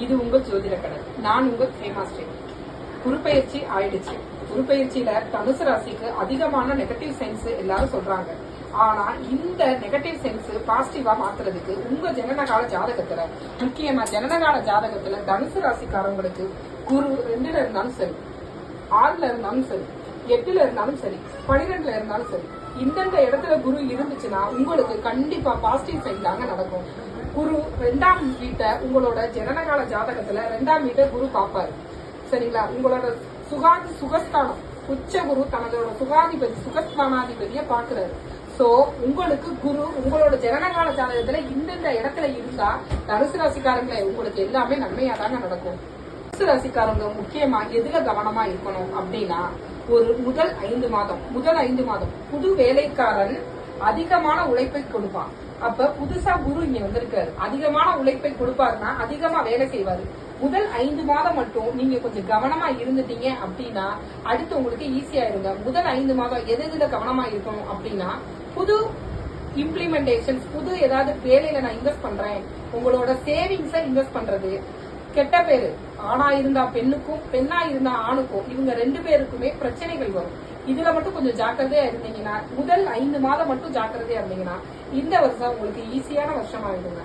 இது உங்க ஜோதிட கடை. நான் உங்க ஹேமாஸ்ரீ. குருப்பெயர்ச்சி ஆயிடுச்சு. குருப்பெயர்ச்சியில தனுசு ராசிக்கு அதிகமான நெகட்டிவ் சென்ஸ் எல்லாரும் சொல்றாங்க. ஆனா இந்த நெகட்டிவ் சென்ஸ் பாசிட்டிவா மாத்துறதுக்கு உங்க ஜனனகால ஜாதகத்துல, முக்கியமா ஜனனகால ஜாதகத்துல தனுசு ராசிக்காரங்களுக்கு குரு 2ல இருந்தாலும் சரி, 6ல இருந்தாலும் சரி, 8ல இருந்தாலும் சரி, 12ல இருந்தாலும் சரி, இந்தந்த இடத்துல குரு இருந்துச்சுன்னா உங்களுக்கு கண்டிப்பா பாசிட்டிவ் சைன் தாங்க நடக்கும். குரு 2ஆம் வீட்டை உங்களோட ஜனனகால ஜாதகத்துல 2ஆம் வீட்டை குரு பாப்பாரு. சரிங்களா? உங்களோட சுகஸ்தானம் உச்ச குரு தனதோட சுகஸ்தானாதிபதிய பாக்குறாரு. சோ உங்களுக்கு குரு உங்களோட ஜனனகால ஜாதகத்துல இந்தந்த இடத்துல இருந்தா தனுசு ராசிக்காரங்களே உங்களுக்கு எல்லாமே நன்மையா தாங்க நடக்கும். தனுசு ராசிக்காரங்க முக்கியமா எதுல கவனமா இருக்கணும் அப்படின்னா, ஒரு முதல் 5 மாதம் புது வேலைக்காரன் அதிகமான உழைப்பை கொடுப்பான். அப்ப புதுசா குரு இங்க வந்திருக்காரு, அதிகமான உழைப்பை கொடுப்பாருன்னா அதிகமா வேலை செய்வாரு. முதல் 5 மாதம் மட்டும் நீங்க கொஞ்சம் கவனமா இருந்துட்டீங்க அப்படின்னா அடுத்து உங்களுக்கு ஈஸியா இருங்க. முதல் 5 மாதம் எதுல கவனமா இருக்கணும் அப்படின்னா, புது இம்ப்ளிமெண்டேஷன், புது ஏதாவது வேலையில நான் இன்வெஸ்ட் பண்றேன், உங்களோட சேவிங்ஸை இன்வெஸ்ட் பண்றது, கெட்ட பேரு ஆணா இருந்தா பெண்ணுக்கும், பெண்ணா இருந்தா ஆணுக்கும், இவங்க 2 பேருக்குமே பிரச்சனைகள் வரும். இதுல மட்டும் கொஞ்சம் ஜாக்கிரதையா இருந்தீங்கன்னா, முதல் 5 மாதம் மட்டும் ஜாக்கிரதையா இருந்தீங்கன்னா இந்த வருஷம் உங்களுக்கு ஈஸியான வருஷமா இருக்குங்க.